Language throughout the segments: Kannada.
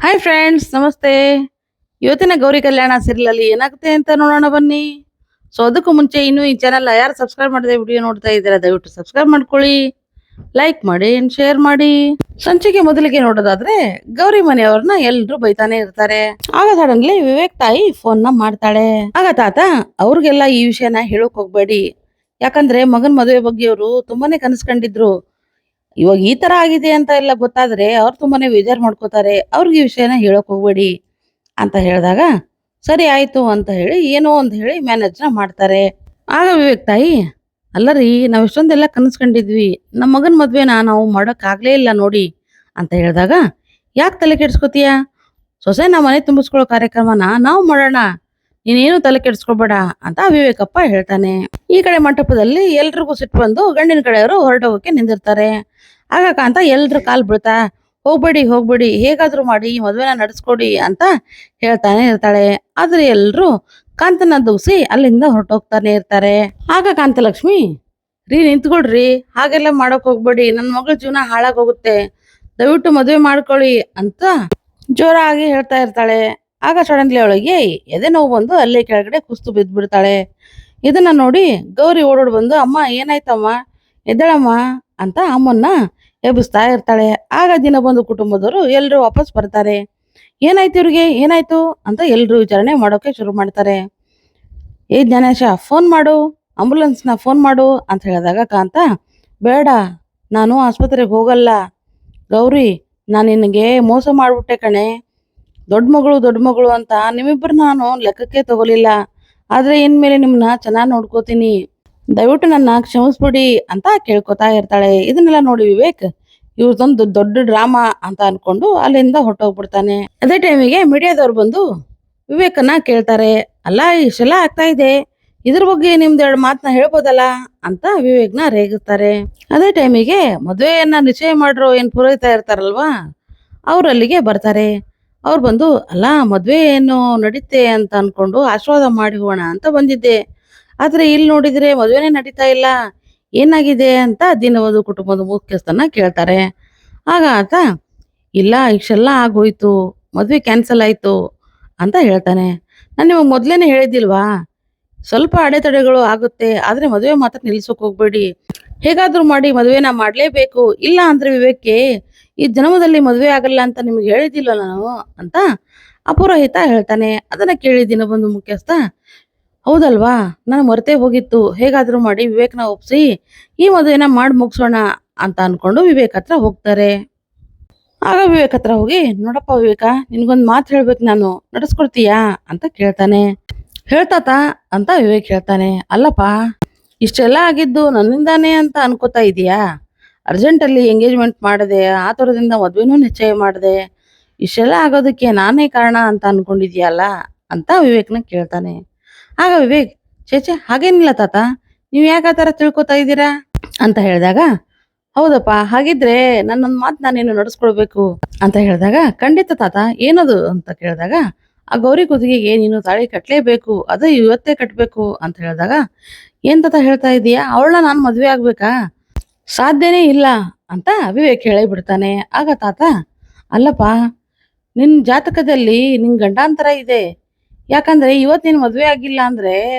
ಹಾಯ್ ಫ್ರೆಂಡ್ಸ್, ನಮಸ್ತೆ. ಇವತ್ತಿನ ಗೌರಿ ಕಲ್ಯಾಣ ಸೀರಿಯಲ್ ಏನಾಗುತ್ತೆ ಅಂತ ನೋಡೋಣ ಬನ್ನಿ. ಸೊ ಅದಕ್ಕೂ ಮುಂಚೆ ಇನ್ನು ಈ ಚಾನಲ್ ಯಾರು ಸಬ್ಸ್ಕ್ರೈಬ್ ಮಾಡದೆ ವಿಡಿಯೋ ನೋಡ್ತಾ ಇದ್ದೀರಾ, ದಯವಿಟ್ಟು ಸಬ್ಸ್ಕ್ರೈಬ್ ಮಾಡ್ಕೊಳ್ಳಿ, ಲೈಕ್ ಮಾಡಿ, ಶೇರ್ ಮಾಡಿ. ಸಂಚಿಕೆ ಮೊದಲಿಗೆ ನೋಡೋದಾದ್ರೆ ಗೌರಿ ಮನೆಯವ್ರನ್ನ ಎಲ್ರು ಬೈತಾನೆ ಇರ್ತಾರೆ. ಆಗ ಸಡನ್ಲಿ ವಿವೇಕ್ ತಾಯಿ ಫೋನ್ ನ ಮಾಡ್ತಾಳೆ. ಆಗ ತಾತ ಅವ್ರಿಗೆಲ್ಲ ಈ ವಿಷಯನ ಹೇಳೋಕ್ ಹೋಗ್ಬೇಡಿ, ಯಾಕಂದ್ರೆ ಮಗನ್ ಮದುವೆ ಬಗ್ಗೆ ಅವರು ತುಂಬಾನೇ ಕನಸ್ಕೊಂಡಿದ್ರು. ಇವಾಗ ಈ ತರ ಆಗಿದೆ ಅಂತ ಎಲ್ಲ ಗೊತ್ತಾದ್ರೆ ಅವ್ರು ತುಂಬಾನೇ ಬೇಜಾರ್ ಮಾಡ್ಕೋತಾರೆ, ಅವ್ರಿಗೆ ಈ ವಿಷಯನ ಹೇಳಕ್ ಹೋಗ್ಬೇಡಿ ಅಂತ ಹೇಳಿದಾಗ ಸರಿ ಆಯ್ತು ಅಂತ ಹೇಳಿ ಏನೋ ಅಂತ ಹೇಳಿ ಮ್ಯಾನೇಜ್ನ ಮಾಡ್ತಾರೆ. ಆಗ ವಿವೇಕ್ ತಾಯಿ, ಅಲ್ಲರಿ ನಾವ್ ಇಷ್ಟೊಂದೆಲ್ಲ ಕನಸ್ಕೊಂಡಿದ್ವಿ, ನಮ್ಮ ಮಗನ್ ಮದ್ವೆನ ನಾವು ಮಾಡಕ್ ಆಗ್ಲೇ ಇಲ್ಲ ನೋಡಿ ಅಂತ ಹೇಳಿದಾಗ, ಯಾಕೆ ತಲೆ ಕೆಡ್ಸ್ಕೊತೀಯ, ಸೊಸೆನ ಮನೆ ತುಂಬಿಸ್ಕೊಳ್ಳೋ ಕಾರ್ಯಕ್ರಮನ ನಾವು ಮಾಡೋಣ, ನೀನೇನು ತಲೆ ಕೆಡ್ಸ್ಕೊಬೇಡ ಅಂತ ವಿವೇಕಪ್ಪ ಹೇಳ್ತಾನೆ. ಈ ಕಡೆ ಮಂಟಪದಲ್ಲಿ ಎಲ್ರಿಗೂ ಸಿಟ್ಟು ಬಂದು ಗಂಡಿನ ಕಡೆಯವರು ಹೊರಟೋಗಕ್ಕೆ ನಿಂದಿರ್ತಾರೆ. ಆಗ ಕಾಂತ ಎಲ್ರ ಕಾಲ್ ಬೀಳ್ತಾ, ಹೋಗ್ಬೇಡಿ ಹೋಗ್ಬೇಡಿ, ಹೇಗಾದ್ರೂ ಮಾಡಿ ಈ ಮದ್ವೆನ ನಡ್ಸ್ಕೊಡಿ ಅಂತ ಹೇಳ್ತಾನೆ ಇರ್ತಾಳೆ. ಆದ್ರೆ ಎಲ್ರು ಕಾಂತನ ದೂಸಿ ಅಲ್ಲಿಂದ ಹೊರಟೋಗ್ತಾನೆ ಇರ್ತಾರೆ. ಆಗ ಕಾಂತಲಕ್ಷ್ಮಿ, ನಿಂತ್ಕೊಳ್ರಿ, ಹಾಗೆಲ್ಲ ಮಾಡಕ್ ಹೋಗ್ಬೇಡಿ, ನನ್ನ ಮಗಳ ಜೀವನ ಹಾಳಾಗೋಗುತ್ತೆ, ದಯವಿಟ್ಟು ಮದ್ವೆ ಮಾಡ್ಕೊಳ್ಳಿ ಅಂತ ಜೋರಾಗಿ ಹೇಳ್ತಾ ಇರ್ತಾಳೆ. ಆಗ ಸಡನ್ಲಿ ಅವಳಿಗೆ ಎದೆ ನೋವು ಬಂದು ಅಲ್ಲೇ ಕೆಳಗಡೆ ಕುಸ್ತು ಬಿದ್ದ್ಬಿಡ್ತಾಳೆ. ಇದನ್ನ ನೋಡಿ ಗೌರಿ ಓಡೋಡ್ ಬಂದು, ಅಮ್ಮ ಏನಾಯ್ತಮ್ಮ, ಎದ್ದಳಮ್ಮ ಅಂತ ಅಮ್ಮನ್ನ ಎಬ್ಬಿಸ್ತಾ ಇರ್ತಾಳೆ. ಆಗ ದಿನ ಬಂದು ಕುಟುಂಬದವರು ಎಲ್ರು ವಾಪಸ್ ಬರ್ತಾರೆ. ಏನಾಯ್ತು ಇವ್ರಿಗೆ, ಏನಾಯ್ತು ಅಂತ ಎಲ್ರು ವಿಚಾರಣೆ ಮಾಡೋಕೆ ಶುರು ಮಾಡ್ತಾರೆ. ಜ್ಞಾನೇಶ, ಫೋನ್ ಮಾಡು, ಆಂಬುಲೆನ್ಸ್ನ ಫೋನ್ ಮಾಡು ಅಂತ ಹೇಳಿದಾಗ ಕಾಂತ, ಬೇಡ, ನಾನು ಆಸ್ಪತ್ರೆಗೆ ಹೋಗಲ್ಲ ಗೌರಿ, ನಾನು ನಿನಗೆ ಮೋಸ ಮಾಡ್ಬಿಟ್ಟೆ ಕಣೆ, ದೊಡ್ಡ ಮಗಳು ಅಂತ ನಿಮ್ಮಿಬ್ಬರು ನಾನು ಲೆಕ್ಕಕ್ಕೆ ತಗೋಲಿಲ್ಲ, ಆದ್ರೆ ಇನ್ಮೇಲೆ ನಿಮ್ಮನ್ನ ಚೆನ್ನಾಗಿ ನೋಡ್ಕೋತೀನಿ, ದಯವಿಟ್ಟು ನನ್ನ ಕ್ಷಮಿಸ್ಬಿಡಿ ಅಂತ ಕೇಳ್ಕೊತಾ ಇರ್ತಾಳೆ. ಇದನ್ನೆಲ್ಲ ನೋಡಿ ವಿವೇಕ್, ಇವ್ರದೊಂದು ದೊಡ್ಡ ಡ್ರಾಮಾ ಅಂತ ಅನ್ಕೊಂಡು ಅಲ್ಲಿಂದ ಹೊರಟೋಗ್ಬಿಡ್ತಾನೆ. ಅದೇ ಟೈಮಿಗೆ ಮೀಡಿಯಾದವ್ರು ಬಂದು ವಿವೇಕನ್ನ ಕೇಳ್ತಾರೆ, ಅಲ್ಲ ಇಷ್ಟೆಲ್ಲ ಆಗ್ತಾ ಇದೆ, ಇದ್ರ ಬಗ್ಗೆ ನಿಮ್ದು ಎರಡು ಮಾತನ್ನ ಹೇಳ್ಬೋದಲ್ಲ ಅಂತ ವಿವೇಕ್ನ ರೇಗಿಸ್ತಾರೆ. ಅದೇ ಟೈಮಿಗೆ ಮದುವೆಯನ್ನ ನಿಶ್ಚಯ ಮಾಡ್ರೋ ಏನ್ ಪುರೋಹಿತ ಇರ್ತಾರಲ್ವಾ, ಅವ್ರು ಅಲ್ಲಿಗೆ ಬರ್ತಾರೆ. ಅವ್ರು ಬಂದು, ಅಲ್ಲ ಮದ್ವೆ ಏನು ನಡೀತೆ ಅಂತ ಅನ್ಕೊಂಡು ಆಶೀರ್ವಾದ ಮಾಡಿ ಹೋಗೋಣ ಅಂತ ಬಂದಿದ್ದೆ, ಆದ್ರೆ ಇಲ್ಲಿ ನೋಡಿದ್ರೆ ಮದುವೆನೇ ನಡೀತಾ ಇಲ್ಲ, ಏನಾಗಿದೆ ಅಂತ ದಿನವದು ಕುಟುಂಬದ ಮುಖ್ಯಸ್ಥನ ಕೇಳ್ತಾರೆ. ಆಗ ಆತ, ಇಲ್ಲ ಇಷ್ಟೆಲ್ಲ ಆಗೋಯ್ತು, ಮದ್ವೆ ಕ್ಯಾನ್ಸಲ್ ಆಯ್ತು ಅಂತ ಹೇಳ್ತಾನೆ. ನಾನು ನಿಮಗೆ ಮೊದ್ಲೇನೆ ಹೇಳಿದ್ದಿಲ್ವಾ, ಸ್ವಲ್ಪ ಅಡೆತಡೆಗಳು ಆಗುತ್ತೆ, ಆದ್ರೆ ಮದುವೆ ಮಾತ್ರ ನಿಲ್ಸೋಕ್ ಹೋಗ್ಬೇಡಿ, ಹೇಗಾದ್ರೂ ಮಾಡಿ ಮದುವೆನ ಮಾಡ್ಲೇಬೇಕು, ಇಲ್ಲ ಅಂದ್ರೆ ವಿವೇಕ್ಗೆ ಈ ಜನ್ಮದಲ್ಲಿ ಮದುವೆ ಆಗಲ್ಲ ಅಂತ ನಿಮ್ಗೆ ಹೇಳಿದಿಲ್ಲ ನಾನು ಅಂತ ಅಪುರೋಹಿತ ಹೇಳ್ತಾನೆ. ಅದನ್ನ ಕೇಳಿ ದಿನ ಬಂದು ಮುಖ್ಯಸ್ಥ, ಹೌದಲ್ವಾ, ನಾನು ಮರೆತೇ ಹೋಗಿತ್ತು, ಹೇಗಾದ್ರೂ ಮಾಡಿ ವಿವೇಕ್ನ ಒಪ್ಸಿ ಈ ಮದುವೆನ ಮಾಡಿ ಮುಗಿಸೋಣ ಅಂತ ಅನ್ಕೊಂಡು ವಿವೇಕ್ ಹತ್ರ ಹೋಗ್ತಾರೆ. ಆಗ ವಿವೇಕ್ ಹತ್ರ ಹೋಗಿ, ನೋಡಪ್ಪ ವಿವೇಕ, ನಿನ್ಗೊಂದ್ ಮಾತು ಹೇಳ್ಬೇಕು, ನಾನು ನಡೆಸ್ಕೊಡ್ತೀಯಾ ಅಂತ ಕೇಳ್ತಾನೆ. ಹೇಳ್ತಾತ ಅಂತ ವಿವೇಕ್ ಹೇಳ್ತಾನೆ. ಅಲ್ಲಪ್ಪ, ಇಷ್ಟೆಲ್ಲ ಆಗಿದ್ದು ನನ್ನಿಂದಾನೇ ಅಂತ ಅನ್ಕೋತಾ ಇದೀಯಾ, ಅರ್ಜೆಂಟಲ್ಲಿ ಎಂಗೇಜ್ಮೆಂಟ್ ಮಾಡಿದೆ, ಆ ಥರದಿಂದ ಮದ್ವೆನೂ ನಿಶ್ಚಯ ಮಾಡಿದೆ, ಇಷ್ಟೆಲ್ಲ ಆಗೋದಕ್ಕೆ ನಾನೇ ಕಾರಣ ಅಂತ ಅನ್ಕೊಂಡಿದ್ಯಲ್ಲ ಅಂತ ವಿವೇಕ್ನ ಕೇಳ್ತಾನೆ. ಆಗ ವಿವೇಕ್, ಚೇಚೆ ಹಾಗೇನಿಲ್ಲ ತಾತ, ನೀವು ಯಾಕೆ ಆ ಥರ ತಿಳ್ಕೊತಾ ಇದ್ದೀರಾ ಅಂತ ಹೇಳಿದಾಗ, ಹೌದಪ್ಪ, ಹಾಗಿದ್ರೆ ನನ್ನೊಂದು ಮಾತು ನಾನೇನು ನಡೆಸ್ಕೊಳ್ಬೇಕು ಅಂತ ಹೇಳಿದಾಗ, ಖಂಡಿತ ತಾತ, ಏನದು ಅಂತ ಕೇಳಿದಾಗ, ಆ ಗೌರಿ ಕುದುಗೆಗೆ ನೀನು ತಾಳಿ ಕಟ್ಲೇಬೇಕು, ಅದು ಇವತ್ತೇ ಕಟ್ಬೇಕು ಅಂತ ಹೇಳಿದಾಗ, ಏನ್ ತಾತ ಹೇಳ್ತಾ ಇದೀಯಾ, ಅವಳನ್ನ ನಾನು ಮದ್ವೆ ಆಗ್ಬೇಕಾ, ಸಾಧ್ಯನೇ ಇಲ್ಲ ಅಂತ ವಿವೇಕ್ ಹೇಳಿ ಬಿಡ್ತಾನೆ. ಆಗ ತಾತ, ಅಲ್ಲಪ್ಪ, ನಿನ್ ಜಾತಕದಲ್ಲಿ ನಿನ್ ಗಂಡಾಂತರ ಇದೆ, ಯಾಕಂದ್ರೆ ಇವತ್ತು ನೀನು ಮದ್ವೆ ಆಗಿಲ್ಲ ಅಂದ್ರೆ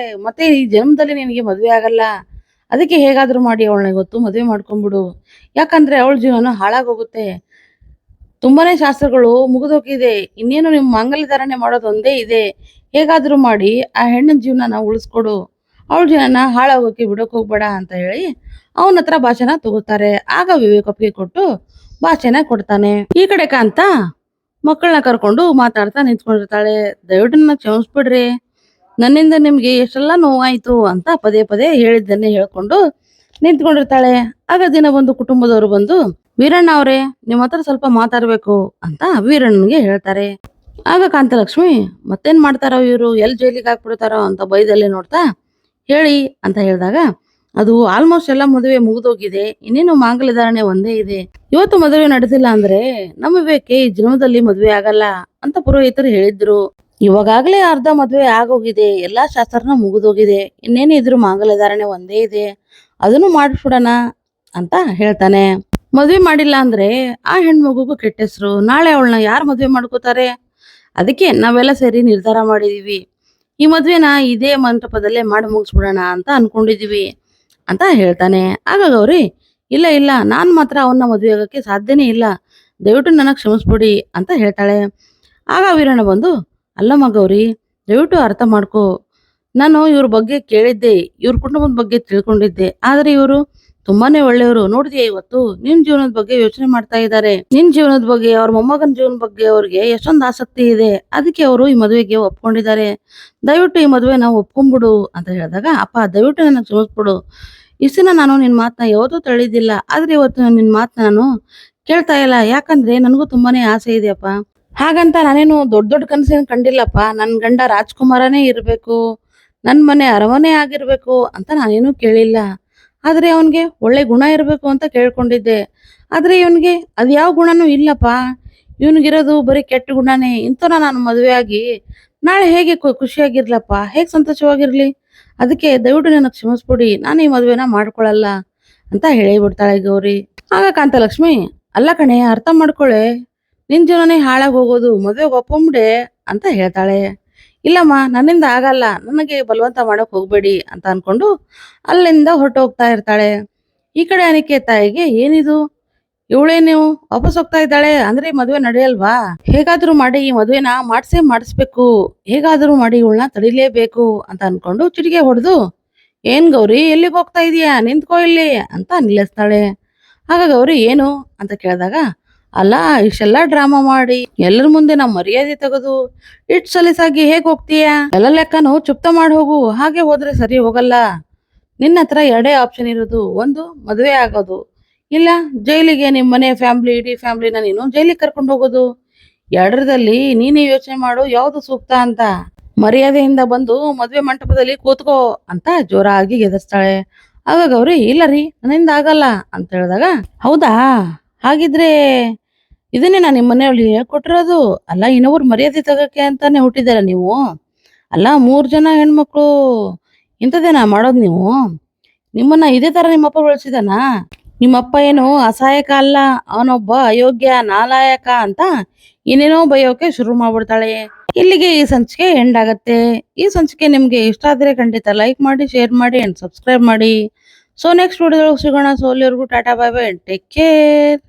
ಮತ್ತೆ ಈ ಜನ್ಮದಲ್ಲಿ ನಿನಗೆ ಮದ್ವೆ ಆಗಲ್ಲ, ಅದಕ್ಕೆ ಹೇಗಾದ್ರೂ ಮಾಡಿ ಅವಳನ್ನ ಇವತ್ತು ಮದ್ವೆ ಮಾಡ್ಕೊಂಡ್ಬಿಡು, ಯಾಕಂದ್ರೆ ಅವಳ ಜೀವನ ಹಾಳಾಗೋಗುತ್ತೆ, ತುಂಬಾನೇ ಶಾಸ್ತ್ರಗಳು ಮುಗಿದೋಗಿದೆ, ಇನ್ನೇನು ನಿಮ್ ಮಾಂಗಲ್ಯ ಧಾರಣೆ ಮಾಡೋದು ಒಂದೇ ಇದೆ, ಹೇಗಾದ್ರೂ ಮಾಡಿ ಆ ಹೆಣ್ಣಿನ ಜೀವನನ ಉಳಿಸ್ಕೊಡು, ಅವಳ ಜೀವನ ಹಾಳಾಗೋಕೆ ಬಿಡೋಕ್ ಹೋಗ್ಬೇಡ ಅಂತ ಹೇಳಿ ಅವನ ಹತ್ರ ಭಾಷೆನ ತಗೋತಾರೆ. ಆಗ ವಿವೇಕ್ ಒಪ್ಪಿಗೆ ಕೊಟ್ಟು ಭಾಷೆನ ಕೊಡ್ತಾನೆ. ಈ ಕಡೆ ಕಾಂತ ಮಕ್ಕಳನ್ನ ಕರ್ಕೊಂಡು ಮಾತಾಡ್ತಾ ನಿಂತ್ಕೊಂಡಿರ್ತಾಳೆ. ದಯವಿಟ್ಟು ನನ್ನ ಕ್ಷಮಿಸ್ಬಿಡ್ರಿ, ನನ್ನಿಂದ ನಿಮ್ಗೆ ಎಷ್ಟೆಲ್ಲ ನೋವಾಯ್ತು ಅಂತ ಪದೇ ಪದೇ ಹೇಳಿದ್ದನ್ನೇ ಹೇಳ್ಕೊಂಡು ನಿಂತ್ಕೊಂಡಿರ್ತಾಳೆ. ಆಗ ದಿನ ಬಂದು ಕುಟುಂಬದವರು ಬಂದು, ವೀರಣ್ಣ ಅವರೇ, ನಿಮ್ಮ ಹತ್ರ ಸ್ವಲ್ಪ ಮಾತಾಡ್ಬೇಕು ಅಂತ ವೀರಣ್ಣನ್ಗೆ ಹೇಳ್ತಾರೆ. ಆಗ ಕಾಂತಲಕ್ಷ್ಮಿ, ಮತ್ತೇನ್ ಮಾಡ್ತಾರೋ ಇವರು, ಎಲ್ಲಿ ಜೈಲಿಗೆ ಹಾಕ್ಬಿಡ್ತಾರೋ ಅಂತ ಬೈದಲ್ಲೇ ನೋಡ್ತಾ, ಹೇಳಿ ಅಂತ ಹೇಳಿದಾಗ, ಅದು ಆಲ್ಮೋಸ್ಟ್ ಎಲ್ಲ ಮದುವೆ ಮುಗಿದೋಗಿದೆ, ಇನ್ನೇನು ಮಾಂಗಲ್ಯ ಧಾರಣೆ ಒಂದೇ ಇದೆ, ಇವತ್ತು ಮದುವೆ ನಡೆದಿಲ್ಲ ಅಂದ್ರೆ ನಮ್ಮ ವಿವೇಕೆ ಈ ಜನ್ಮದಲ್ಲಿ ಮದುವೆ ಆಗಲ್ಲ ಅಂತ ಪುರೋಹಿತರು ಹೇಳಿದ್ರು, ಇವಾಗಾಗ್ಲೇ ಅರ್ಧ ಮದುವೆ ಆಗೋಗಿದೆ, ಎಲ್ಲಾ ಶಾಸ್ತ್ರನ ಮುಗಿದೋಗಿದೆ, ಇನ್ನೇನು ಇದ್ರು ಮಾಂಗಲ್ಯ ಧಾರಣೆ ಒಂದೇ ಇದೆ, ಅದನ್ನು ಮಾಡಿಸ್ಬಿಡೋಣ ಅಂತ ಹೇಳ್ತಾನೆ. ಮದ್ವೆ ಮಾಡಿಲ್ಲ ಅಂದ್ರೆ ಆ ಹೆಣ್ಮಗುಗೂ ಕೆಟ್ಟ ಹೆಸರು. ನಾಳೆ ಅವಳನ್ನ ಯಾರು ಮದ್ವೆ ಮಾಡ್ಕೋತಾರೆ? ಅದಕ್ಕೆ ನಾವೆಲ್ಲ ಸೇರಿ ನಿರ್ಧಾರ ಮಾಡಿದೀವಿ. ಈ ಮದ್ವೆನ ಇದೇ ಮಂಟಪದಲ್ಲೇ ಮಾಡಿ ಮುಗಿಸ್ಬಿಡೋಣ ಅಂತ ಅನ್ಕೊಂಡಿದೀವಿ ಅಂತ ಹೇಳ್ತಾನೆ. ಆಗ ಗೌರಿ, ಇಲ್ಲ ಇಲ್ಲ, ನಾನ್ ಮಾತ್ರ ಅವನ್ನ ಮದ್ವೆ ಆಗಕ್ಕೆ ಸಾಧ್ಯನೇ ಇಲ್ಲ. ದಯವಿಟ್ಟು ನನಗ್ ಕ್ಷಮಿಸ್ಬಿಡಿ ಅಂತ ಹೇಳ್ತಾಳೆ. ಆಗ ವೀರಣ್ಣ ಬಂದು, ಅಲ್ಲಮ್ಮ ಗೌರಿ, ದಯವಿಟ್ಟು ಅರ್ಥ ಮಾಡ್ಕೋ. ನಾನು ಇವ್ರ ಬಗ್ಗೆ ಕೇಳಿದ್ದೆ, ಇವ್ರ ಕುಟುಂಬದ ಬಗ್ಗೆ ತಿಳ್ಕೊಂಡಿದ್ದೆ. ಆದ್ರೆ ಇವರು ತುಂಬಾನೇ ಒಳ್ಳೆಯವರು. ನೋಡಿದ್ಯಾ, ಇವತ್ತು ನಿನ್ ಜೀವನದ ಬಗ್ಗೆ ಯೋಚನೆ ಮಾಡ್ತಾ ಇದ್ದಾರೆ. ನಿನ್ ಜೀವನದ ಬಗ್ಗೆ, ಅವ್ರ ಮೊಮ್ಮಗನ ಜೀವನದ ಬಗ್ಗೆ ಅವ್ರಿಗೆ ಎಷ್ಟೊಂದು ಆಸಕ್ತಿ ಇದೆ. ಅದಕ್ಕೆ ಅವರು ಈ ಮದುವೆಗೆ ಒಪ್ಕೊಂಡಿದ್ದಾರೆ. ದಯವಿಟ್ಟು ಈ ಮದುವೆನ ಒಪ್ಕೊಂಡ್ಬಿಡು ಅಂತ ಹೇಳಿದಾಗ, ಅಪ್ಪ ದಯವಿಟ್ಟು ನನಗೆ ಕ್ಷಮಿಸ್ಬಿಡು. ಇಷ್ಟ್ ದಿನ ನಾನು ನಿನ್ ಮಾತನ್ನ ಯಾವತ್ತೂ ತಳ್ಳಿದ್ದಿಲ್ಲ. ಆದ್ರೆ ಇವತ್ತು ನಿನ್ ಮಾತನ್ನ ನಾನು ಕೇಳ್ತಾ ಇಲ್ಲ. ಯಾಕಂದ್ರೆ ನನಗೂ ತುಂಬಾನೇ ಆಸೆ ಇದೆಯಪ್ಪ. ಹಾಗಂತ ನಾನೇನು ದೊಡ್ಡ ದೊಡ್ಡ ಕನಸೇನು ಕಂಡಿಲ್ಲಪ್ಪ. ನನ್ ಗಂಡ ರಾಜ್ಕುಮಾರನೇ ಇರ್ಬೇಕು, ನನ್ ಮನೆ ಅರಮನೆ ಆಗಿರ್ಬೇಕು ಅಂತ ನಾನೇನು ಕೇಳಿಲ್ಲ. ಆದ್ರೆ ಅವನ್ಗೆ ಒಳ್ಳೆ ಗುಣ ಇರ್ಬೇಕು ಅಂತ ಕೇಳ್ಕೊಂಡಿದ್ದೆ. ಆದ್ರೆ ಇವನ್ಗೆ ಅದ್ಯಾವ ಗುಣನೂ ಇಲ್ಲಪ್ಪ. ಇವನ್ಗಿರೋದು ಬರೀ ಕೆಟ್ಟ ಗುಣನೇ. ಇಂಥವ್ನ ನಾನು ಮದುವೆ ಆಗಿ ನಾಳೆ ಹೇಗೆ ಖುಷಿಯಾಗಿರ್ಲಪ್ಪ, ಹೇಗೆ ಸಂತೋಷವಾಗಿರ್ಲಿ? ಅದಕ್ಕೆ ದಯವಿಟ್ಟು ನನಗೆ ಕ್ಷಮಿಸ್ಬಿಡಿ, ನಾನು ಈ ಮದುವೆನ ಮಾಡ್ಕೊಳಲ್ಲ ಅಂತ ಹೇಳಿಬಿಡ್ತಾಳೆ ಗೌರಿ. ಆಗ ಕಾಂತಲಕ್ಷ್ಮಿ, ಅಲ್ಲ ಕಣೆ, ಅರ್ಥ ಮಾಡ್ಕೊಳೆ, ನಿನ್ ಜೀವನನೇ ಹಾಳಾಗಿ ಹೋಗೋದು, ಮದುವೆಗೆ ಒಪ್ಪಂಬಿಡೆ ಅಂತ ಹೇಳ್ತಾಳೆ. ಇಲ್ಲಮ್ಮ, ನನ್ನಿಂದ ಆಗಲ್ಲ, ನನಗೆ ಬಲವಂತ ಮಾಡಕ್ ಹೋಗ್ಬೇಡಿ ಅಂತ ಅನ್ಕೊಂಡು ಅಲ್ಲಿಂದ ಹೊರಟು ಹೋಗ್ತಾ ಇರ್ತಾಳೆ. ಈ ಕಡೆ ಅನಿಕೇತಾಯಿಗೆ, ಏನಿದು, ಇವಳೇನು ವಾಪಸ್ ಹೋಗ್ತಾ ಇದ್ದಾಳೆ ಅಂದ್ರೆ ಈ ಮದುವೆ ನಡೆಯಲ್ವಾ? ಹೇಗಾದ್ರೂ ಮಾಡಿ ಈ ಮದುವೆನ ಮಾಡಿಸ್ಬೇಕು, ಹೇಗಾದ್ರೂ ಮಾಡಿ ಇವಳನ್ನ ತಡಿಲೇಬೇಕು ಅಂತ ಅನ್ಕೊಂಡು ಚಿಟಿಕೆ ಹೊಡೆದು, ಏನ್ ಗೌರಿ, ಎಲ್ಲಿಗೆ ಹೋಗ್ತಾ ಇದೀಯಾ, ನಿಂತ್ಕೋ ಇಲ್ಲಿ ಅಂತ ನಿಲ್ಲಿಸ್ತಾಳೆ. ಆಗ ಗೌರಿ, ಏನು ಅಂತ ಕೇಳಿದಾಗ, ಅಲ್ಲ, ಇಷ್ಟೆಲ್ಲ ಡ್ರಾಮಾ ಮಾಡಿ ಎಲ್ಲರ ಮುಂದೆ ನಾವು ಮರ್ಯಾದೆ ತೆಗೆದು ಇಟ್ ಸಲೀಸಾಗಿ ಹೇಗ್ ಹೋಗ್ತೀಯಾ? ಎಲ್ಲ ಲೆಕ್ಕನು ಚುಪ್ತ ಮಾಡಿ ಹೋಗು. ಹಾಗೆ ಹೋದ್ರೆ ಸರಿ ಹೋಗಲ್ಲ. ನಿನ್ನ ಹತ್ರ ಎರಡೇ ಆಪ್ಷನ್ ಇರೋದು, ಒಂದು ಮದುವೆ ಆಗೋದು, ಇಲ್ಲ ಜೈಲಿಗೆ ನಿಮ್ಮ ಮನೆ ಫ್ಯಾಮಿಲಿ, ಇಡೀ ಫ್ಯಾಮಿಲಿನ ನೀನು ಜೈಲಿಗೆ ಕರ್ಕೊಂಡು ಹೋಗೋದು. ಎರಡರಲ್ಲಿ ನೀನೇ ಯೋಚನೆ ಮಾಡು ಯಾವ್ದು ಸೂಕ್ತ ಅಂತ. ಮರ್ಯಾದೆಯಿಂದ ಬಂದು ಮದ್ವೆ ಮಂಟಪದಲ್ಲಿ ಕೂತ್ಕೋ ಅಂತ ಜೋರಾಗಿ ಗೆದರ್ಸ್ತಾಳೆ. ಆಗ ಗೌರಿ, ಇಲ್ಲ ರೀ, ನನ್ನಿಂದ ಆಗಲ್ಲ ಅಂತ ಹೇಳಿದಾಗ, ಹೌದಾ, ಹಾಗಿದ್ರೆ ಇದನ್ನೇ ನಾನು ನಿಮ್ಮ ಮನೆಯಲ್ಲಿ ಹೇಳ್ಕೊಟ್ಟಿರೋದು. ಅಲ್ಲ, ಇನ್ನೊಬ್ರು ಮರ್ಯಾದೆ ತಗೋಕೆ ಅಂತಾನೆ ಹುಟ್ಟಿದಾರ ನೀವು? ಅಲ್ಲ, 3 ಜನ ಹೆಣ್ಮಕ್ಳು ಇಂಥದ್ದೇನಾ ಮಾಡೋದು ನೀವು? ನಿಮ್ಮನ್ನ ಇದೇ ತರ ನಿಮ್ಮಪ್ಪ ಬೆಳೆಸಿದಾನ? ನಿಮ್ಮಪ್ಪ ಏನು ಅಸಹಾಯಕ ಅಲ್ಲ, ಅವನೊಬ್ಬ ಅಯೋಗ್ಯ ನಾಲಾಯಕ ಅಂತ ಏನೇನೋ ಬೈಯೋಕೆ ಶುರು ಮಾಡ್ಬಿಡ್ತಾಳೆ. ಇಲ್ಲಿಗೆ ಈ ಸಂಚಿಕೆ ಎಂಡ್ ಆಗತ್ತೆ. ಈ ಸಂಚಿಕೆ ನಿಮ್ಗೆ ಇಷ್ಟ ಆದ್ರೆ ಖಂಡಿತ ಲೈಕ್ ಮಾಡಿ, ಶೇರ್ ಮಾಡಿ ಅಂಡ್ ಸಬ್ಸ್ಕ್ರೈಬ್ ಮಾಡಿ. ಸೊ ನೆಕ್ಸ್ಟ್ ವಿಡಿಯೋದೊಳಗೆ ಸಿಗೋಣ. ಸೊ ಅಲ್ಲಿವರೆಗೂ Tata, bye bye, take care.